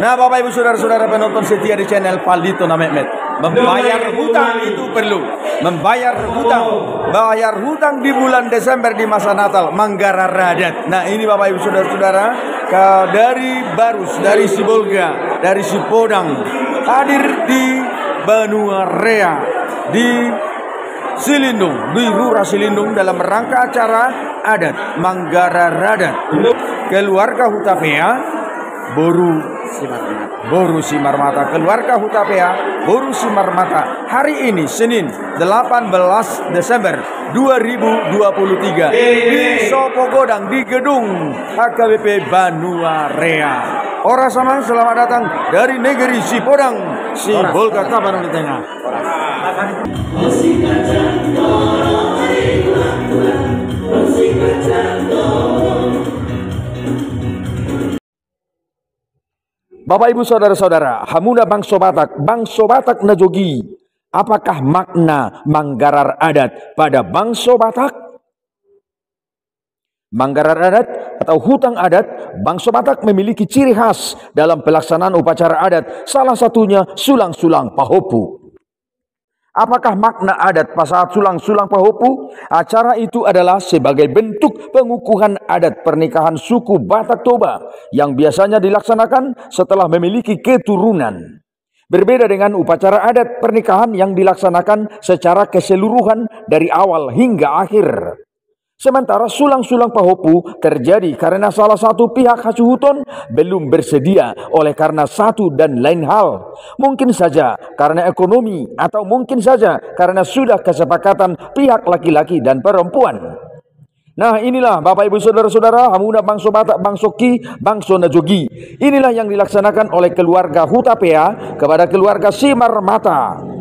Nah, Bapak Ibu Saudara-saudara penonton setia di channel Palito Na Mehmet, membayar hutang itu perlu. Membayar hutang, bayar hutang di bulan Desember di masa Natal, Manggara Radat. Nah, ini Bapak Ibu Saudara-saudara dari Barus, dari Sibolga, dari Sipodang, hadir di Banuarea, di Silindung, di Rura Silindung dalam rangka acara adat Manggara Radat. Keluarga Hutapea Boru Simarmata, keluarga Hutapea Boru Simarmata, hari ini Senin 18 Desember 2023 di Sopo Godang, di gedung HKBP Banuarea. Ora sama, selamat datang dari negeri Sipodang, Sibolga Tabanan di Tengah. Bapak Ibu Saudara-saudara, hamuna bangso Batak najogi. Apakah makna Manggarar adat pada bangso Batak? Manggarar adat atau hutang adat, bangso Batak memiliki ciri khas dalam pelaksanaan upacara adat, salah satunya sulang-sulang pahopu. Apakah makna adat saat sulang-sulang pahopu? Acara itu adalah sebagai bentuk pengukuhan adat pernikahan suku Batak Toba yang biasanya dilaksanakan setelah memiliki keturunan. Berbeda dengan upacara adat pernikahan yang dilaksanakan secara keseluruhan dari awal hingga akhir. Sementara sulang-sulang pahopu terjadi karena salah satu pihak Hasuhuton belum bersedia oleh karena satu dan lain hal. Mungkin saja karena ekonomi atau mungkin saja karena sudah kesepakatan pihak laki-laki dan perempuan. Nah, inilah Bapak Ibu Saudara-saudara, hamuna bangso Batak, bangso Ki, bangso Najogi. Inilah yang dilaksanakan oleh keluarga Hutapea kepada keluarga Simarmata,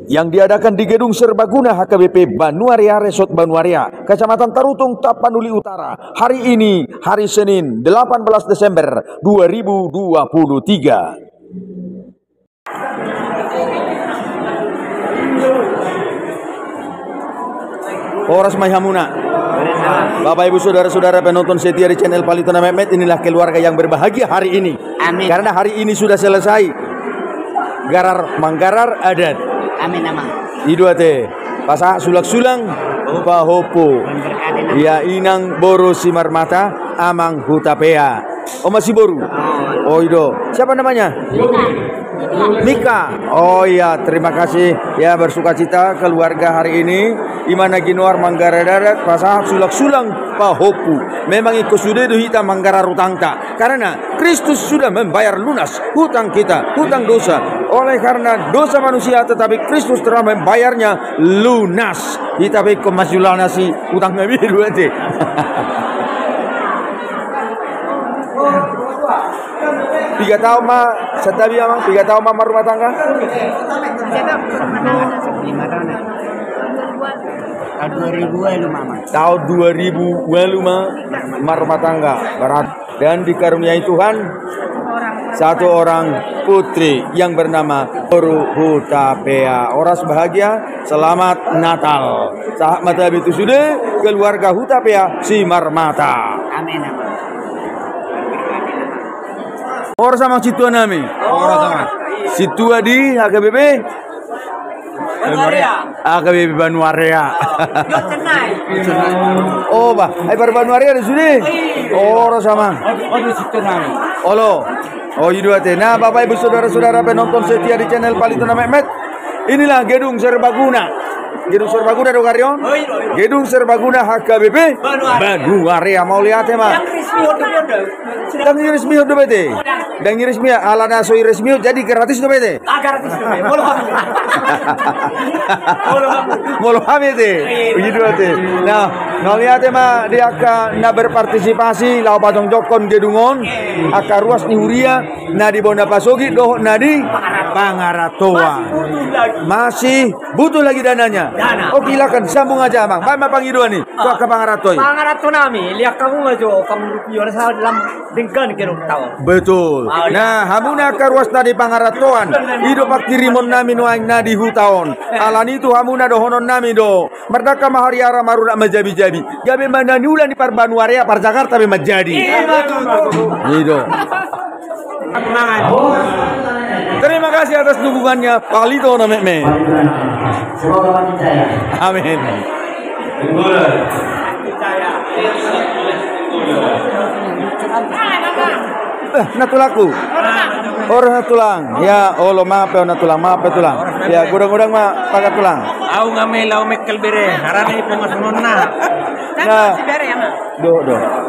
yang diadakan di gedung Serbaguna HKBP Banuarea Resort Banuarea, Kecamatan Tarutung, Tapanuli Utara. Hari ini, hari Senin, 18 Desember 2023. Horas Mayhamuna. Bapak Ibu Saudara-saudara penonton setia di channel Palito Na Mehmet, inilah keluarga yang berbahagia hari ini. Amin. Karena hari ini sudah selesai Manggarar adat. Amin amang. Idua te pasa sulak-sulang pahopo ya inang Boru Simarmata amang Hutapea. Oh, masih Boru. Oh, Ido. Siapa namanya? Mika. Oh iya, terima kasih ya, bersukacita keluarga hari ini Imana Ginuar Manggara Darat pasa sulak-sulang pahopu. Memang ikut sudah duhita Manggara rutangta karena Kristus sudah membayar lunas hutang kita, hutang dosa. Oleh karena dosa manusia, tetapi Kristus telah membayarnya lunas. Kita beko majulah nasi hutang nabi dua te. Tiga tahun mah setabi amang 3 tahun mah rumah tangga. Tahun 2005 rumah tangga berat dan dikaruniai Tuhan satu orang putri yang bernama Boru Hutapea. Oras bahagia, selamat Natal. Sahabat itu sudah keluarga Hutapea Simarmata. Amin. Orang sama situa nami. Orang sama. Situa di HKBP HKBP Banuarea. Oh, bah, ai Banuarea di sini. Orang sama. Olo. Oh, Yudwate. Nah, Bapak Ibu Saudara-saudara penonton setia di channel Palito Na Mehmet, inilah gedung Serbaguna. Gedung Serbaguna do Karyon. Gedung Serbaguna HKBP Banuarea. Mau lihat ya, Mas? Yang resmi udah bete. Dan resmi ala nasoi resmi jadi gratis tuh bete. Gratis tuh. Molo kami teh. Begitu teh. Nah, ngelihat mah dia akan na berpartisipasi lau patong jokon gedungon aka ruas ni huria na di Bonda Pasogi doh na di Pangaratoa. Masih butuh lagi dananya. Oh silakan sambung aja Bang. Bang pangiduan nih. Kok ke Pangaratoi. Pangaratoi nami lihat kamu aja kamu rupiah sa dalam dengkan kira tahu. Betul. Nah, hamuna ka ruas na di Pangaratoan. Ido pak kirimon nami nuaing na di hutaon. Alan itu hamuna dohonon nami do. Merdaka mahariara maruna majabi-jabi. Gabe mana ulan di Parbanuarea par Jakarta be majadi. Ido. Terima kasih atas dukungannya Pak Lito na me. Semoga percaya. Amin. Natulaku. Orang tulang. Ya, Allah maaf ya natulang, maaf ya tulang. Ya, gudang-gudang mah pakai tulang. Au ngamela mekel bere, harana ipongas nonna. Nah, do.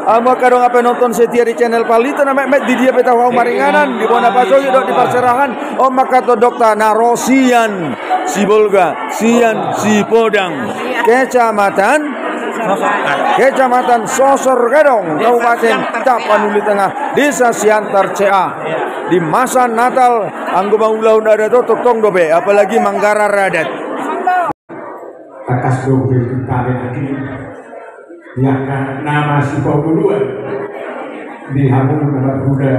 Amo kadang apa nonton setia di channel Palito na met di dia peta wau maringanan di Bonda Pasogi do di Parserahan. Om makato dokter narosian si Bolga, sian si Podang. Kecamatan Sosor Gedong, Kabupaten Tapanuli Tengah, Desa Siantar CA. Di masa Natal, anggo bangulah ada totok tong dobe, apalagi Manggara Radat. Takas dobe kita lagi, yang nama si Pabuluan di Hamung dengan Buddha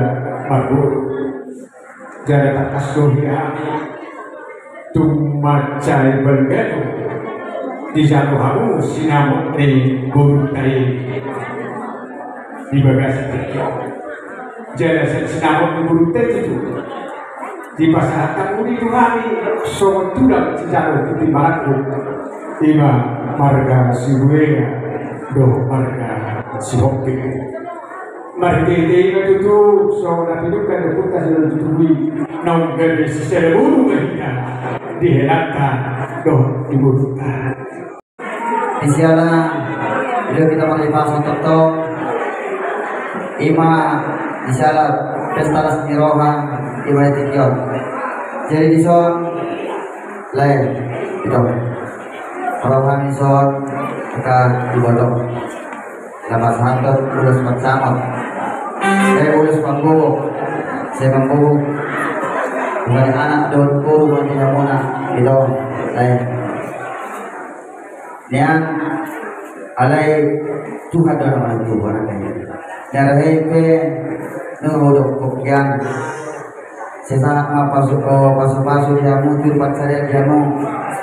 Marbur. Jadi takas dobe tumacai bergadu di jatuh Hamung sinamuk di burung tadi di bagasi kecil. Jadi sinamuk di burung tadi itu di pasar kamu itu hari sobat tulang sejarah di Malaku ima marga sibuya do marga sihoki marga itu itu sobat itu kan kita sudah tutupi naung dari secara burung kita dihenakkan do dibutuhkan. Isiana bila kita melipasi toto ima isiana pesta resmi rohan ima tikion jadi dison lain itu rohan dison kita dibodong lepas hantar ulus macamot saya ulus panggung saya panggung bukan anak daun puru bukan mona itu lain niang alai Tuhan dalam itu orang kaya darah pe ngodok kokian sesa pasu dia muncul pacarnya dia mau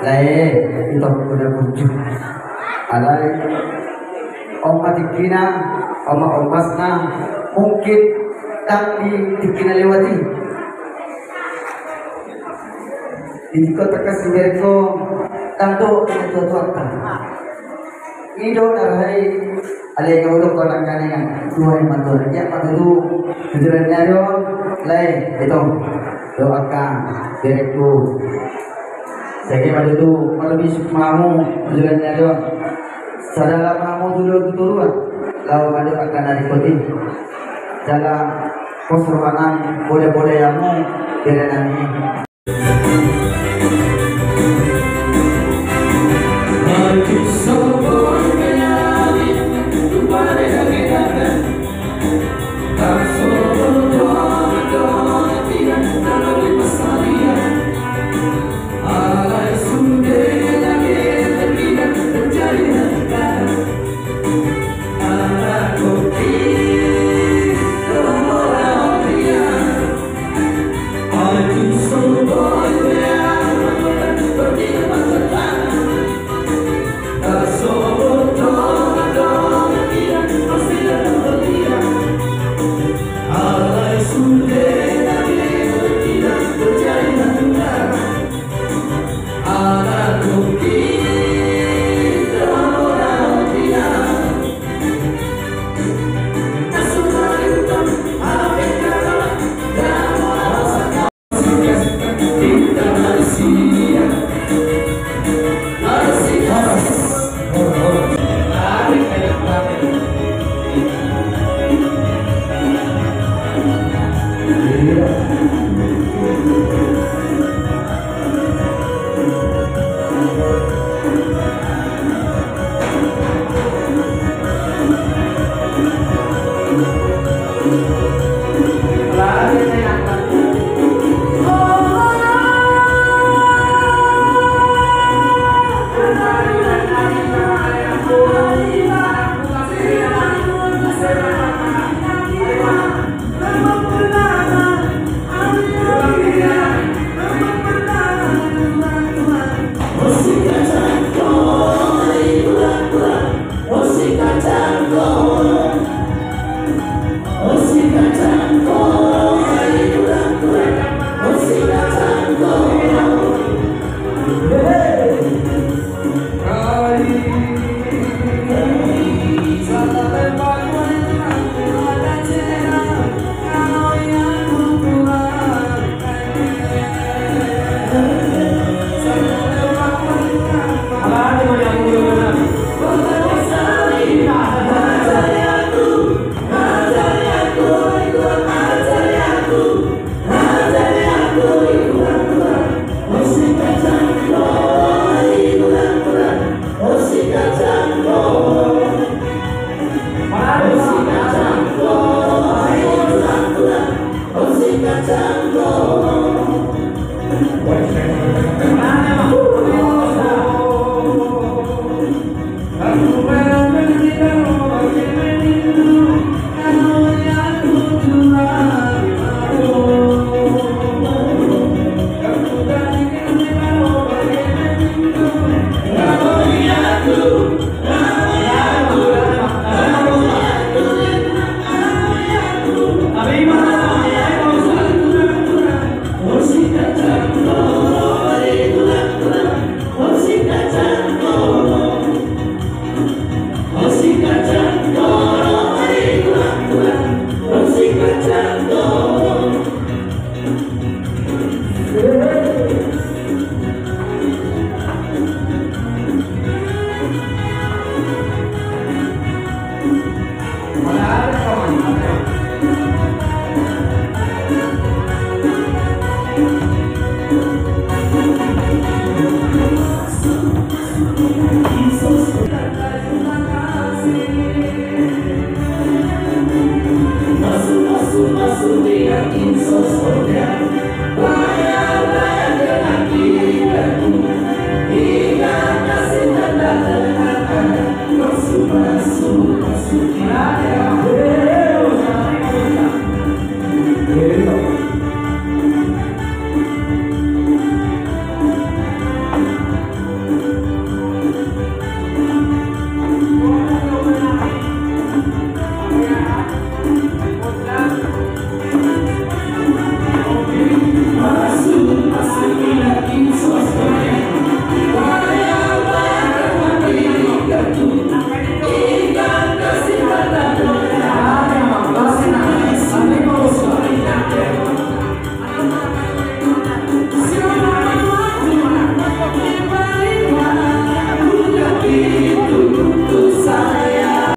lai itu udah muncul alai oma dikina oma omasna mungkin tak dikina lewati di kota Kasihberko tanto itu tuan ido darahai alai kaudo kolang kaningan tuhan mantul ya padu tujuan nyaro lai itu doakan bereku segi padu tu lebih sukmamu tujuan nyaro sadala kamu dulu turuan lalu padu akan dari koti dalam posrohanan boleh-boleh yamu berenani. Masuk dia insos